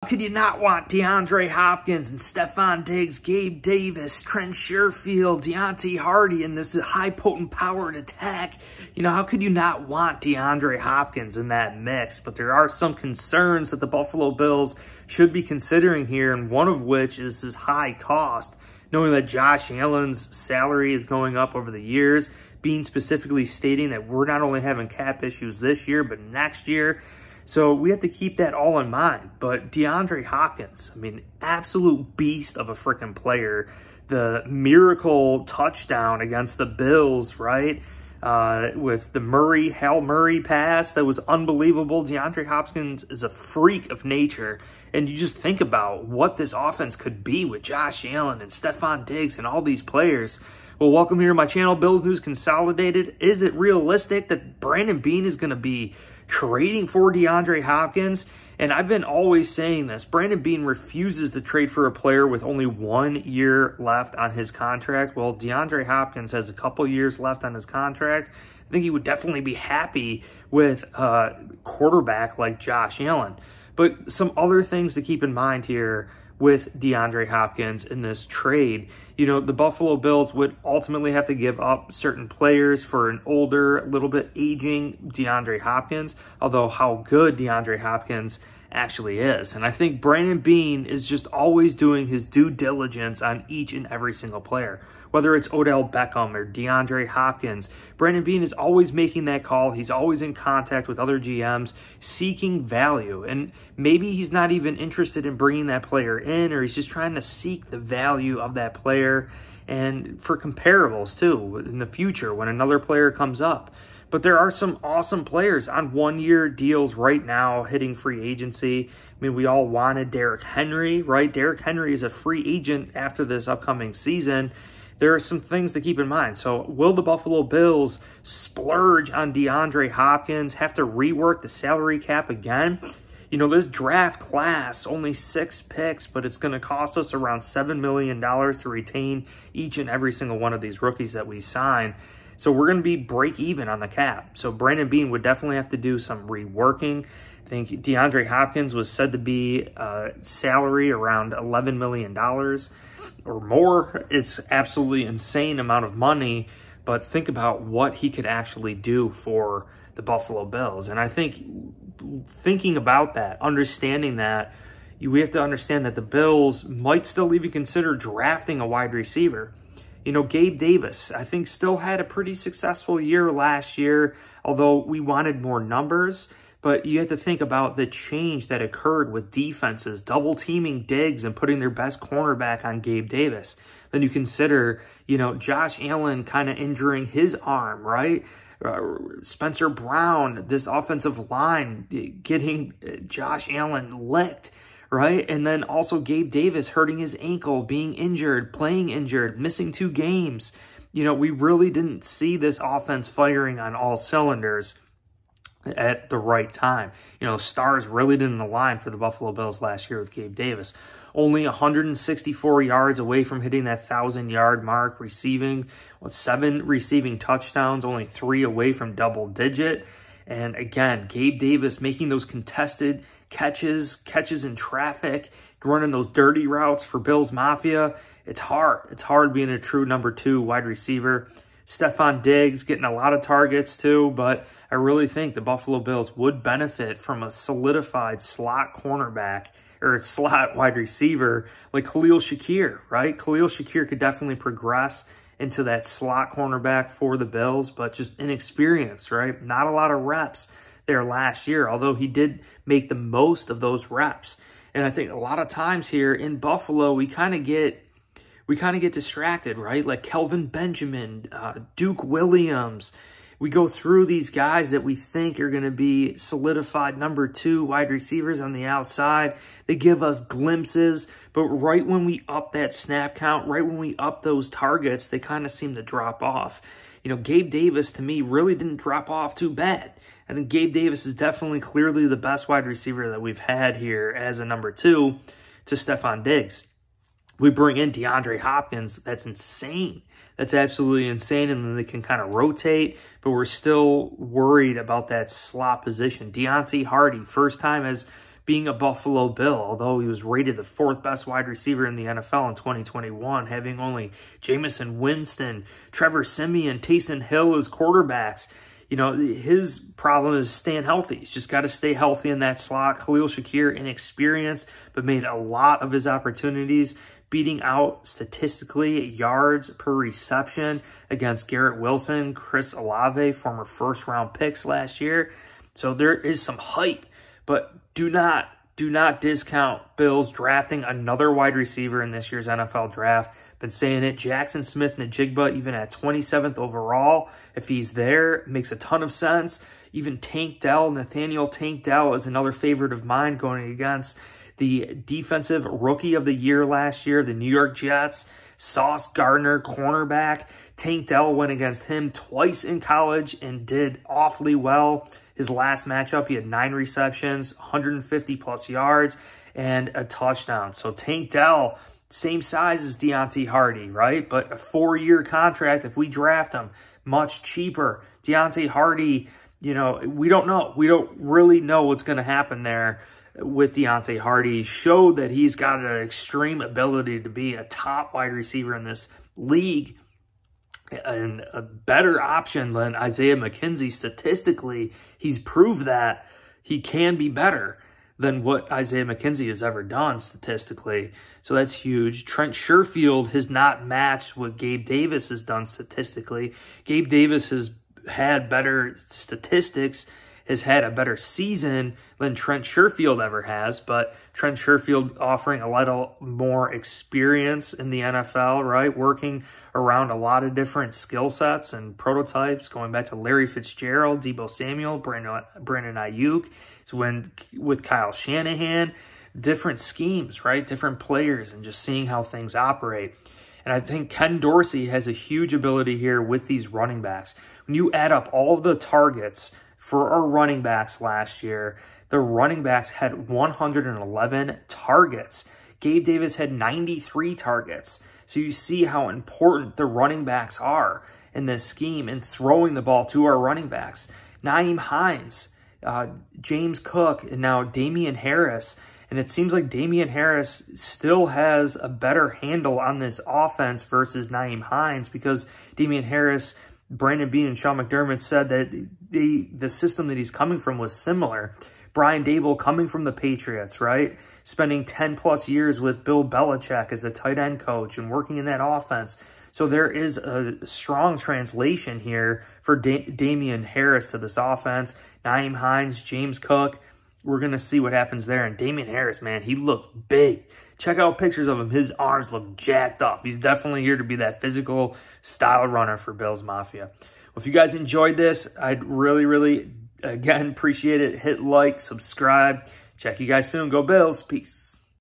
How could you not want DeAndre Hopkins and Stefon Diggs, Gabe Davis, Trent Sherfield, Deontay Hardy in this high potent powered attack? You know, how could you not want DeAndre Hopkins in that mix? But there are some concerns that the Buffalo Bills should be considering here, and one of which is his high cost. Knowing that Josh Allen's salary is going up over the years, Beane specifically stating that we're not only having cap issues this year, but next year. So we have to keep that all in mind. But DeAndre Hopkins, I mean, absolute beast of a freaking player. The miracle touchdown against the Bills, right? With the Hail Murray pass, that was unbelievable. DeAndre Hopkins is a freak of nature. And you just think about what this offense could be with Josh Allen and Stefon Diggs and all these players. Well, welcome here to my channel, Bills News Consolidated. Is it realistic that Brandon Beane is going to be trading for DeAndre Hopkins? And I've been always saying this. Brandon Beane refuses to trade for a player with only 1 year left on his contract. Well, DeAndre Hopkins has a couple years left on his contract. I think he would definitely be happy with a quarterback like Josh Allen. But some other things to keep in mind here with DeAndre Hopkins in this trade. You know, the Buffalo Bills would ultimately have to give up certain players for an older, a little bit aging DeAndre Hopkins, although how good DeAndre Hopkins actually is. And I think Brandon Beane is just always doing his due diligence on each and every single player. Whether it's Odell Beckham or DeAndre Hopkins, Brandon Beane is always making that call. He's always in contact with other GMs, seeking value. And maybe he's not even interested in bringing that player in, or he's just trying to seek the value of that player and for comparables too in the future when another player comes up. But there are some awesome players on 1 year deals right now hitting free agency. I mean, we all wanted Derrick Henry, right? Derrick Henry is a free agent after this upcoming season. There are some things to keep in mind. So will the Buffalo Bills splurge on DeAndre Hopkins, have to rework the salary cap again? You know, this draft class, only 6 picks, but it's going to cost us around $7 million to retain each and every single one of these rookies that we sign. So we're going to be break even on the cap. So Brandon Beane would definitely have to do some reworking. I think DeAndre Hopkins was said to be salary around $11 million or more. It's absolutely insane amount of money, but think about what he could actually do for the Buffalo Bills. And I think thinking about that, understanding that, we have to understand that the Bills might still even consider drafting a wide receiver. You know, Gabe Davis, I think, still had a pretty successful year last year, although we wanted more numbers. But you have to think about the change that occurred with defenses double teaming Diggs and putting their best cornerback on Gabe Davis. Then you consider, you know, Josh Allen kind of injuring his arm, right? Spencer Brown, this offensive line, getting Josh Allen licked, right? And then also Gabe Davis hurting his ankle, being injured, playing injured, missing 2 games. You know, we really didn't see this offense firing on all cylinders at the right time. You know, stars really didn't align for the Buffalo Bills last year with Gabe Davis. Only 164 yards away from hitting that 1,000-yard mark, receiving, 7 receiving touchdowns, only 3 away from double digit. And again, Gabe Davis making those contested catches in traffic, running those dirty routes for Bills Mafia. It's hard. It's hard being a true number 2 wide receiver. Stefon Diggs getting a lot of targets too, but I really think the Buffalo Bills would benefit from a solidified slot cornerback or slot wide receiver like Khalil Shakir, right? Khalil Shakir could definitely progress into that slot cornerback for the Bills, but just inexperienced, right? Not a lot of reps there last year, although he did make the most of those reps. And I think a lot of times here in Buffalo, we kind of get distracted, right? Like Kelvin Benjamin, Duke Williams. We go through these guys that we think are going to be solidified number 2 wide receivers on the outside. They give us glimpses, but right when we up that snap count, right when we up those targets, they kind of seem to drop off. You know, Gabe Davis, to me, really didn't drop off too bad. I think Gabe Davis is definitely clearly the best wide receiver that we've had here as a number 2 to Stefon Diggs. We bring in DeAndre Hopkins. That's insane. That's absolutely insane. And then they can kind of rotate, but we're still worried about that slot position. Deontay Hardy, first time as being a Buffalo Bill, although he was rated the 4th best wide receiver in the NFL in 2021, having only Jameis Winston, Trevor Siemian, Taysom Hill as quarterbacks. You know, his problem is staying healthy. He's just got to stay healthy in that slot. Khalil Shakir, inexperienced, but made a lot of his opportunities, beating out statistically yards per reception against Garrett Wilson, Chris Olave, former first-round picks last year. So there is some hype, but do not discount Bills drafting another wide receiver in this year's NFL draft. Been saying it, Jackson Smith-Njigba, even at 27th overall, if he's there, makes a ton of sense. Even Tank Dell, Nathaniel Tank Dell is another favorite of mine going against the defensive rookie of the year last year, the New York Jets, Sauce Gardner, cornerback. Tank Dell went against him twice in college and did awfully well. His last matchup, he had 9 receptions, 150-plus yards, and a touchdown. So Tank Dell, same size as Deontay Hardy, right? But a 4-year contract, if we draft him, much cheaper. Deontay Hardy, you know, we don't know. We don't really know what's going to happen there with Deontay Hardy. He showed that he's got an extreme ability to be a top wide receiver in this league and a better option than Isaiah McKenzie. Statistically, he's proved that he can be better than what Isaiah McKenzie has ever done statistically. So that's huge. Trent Sherfield has not matched what Gabe Davis has done statistically. Gabe Davis has had better statistics, has had a better season than Trent Sherfield ever has, but Trent Sherfield offering a little more experience in the NFL, right? Working around a lot of different skill sets and prototypes, going back to Larry Fitzgerald, Deebo Samuel, Brandon Ayuk, so with Kyle Shanahan, different schemes, right? Different players and just seeing how things operate. And I think Ken Dorsey has a huge ability here with these running backs. When you add up all of the targets for our running backs last year, the running backs had 111 targets. Gabe Davis had 93 targets. So you see how important the running backs are in this scheme and throwing the ball to our running backs. Nyheim Hines, James Cook, and now Damian Harris. And it seems like Damian Harris still has a better handle on this offense versus Nyheim Hines, because Damian Harris, Brandon Beane, and Sean McDermott said that the system that he's coming from was similar. Brian Daboll coming from the Patriots, right? Spending 10-plus years with Bill Belichick as the tight end coach and working in that offense. So there is a strong translation here for Damian Harris to this offense. Nyheim Hines, James Cook. We're going to see what happens there. And Damian Harris, man, he looks big. Check out pictures of him. His arms look jacked up. He's definitely here to be that physical style runner for Bills Mafia. Well, if you guys enjoyed this, I'd really, again, appreciate it. Hit like, subscribe. Check you guys soon. Go Bills. Peace.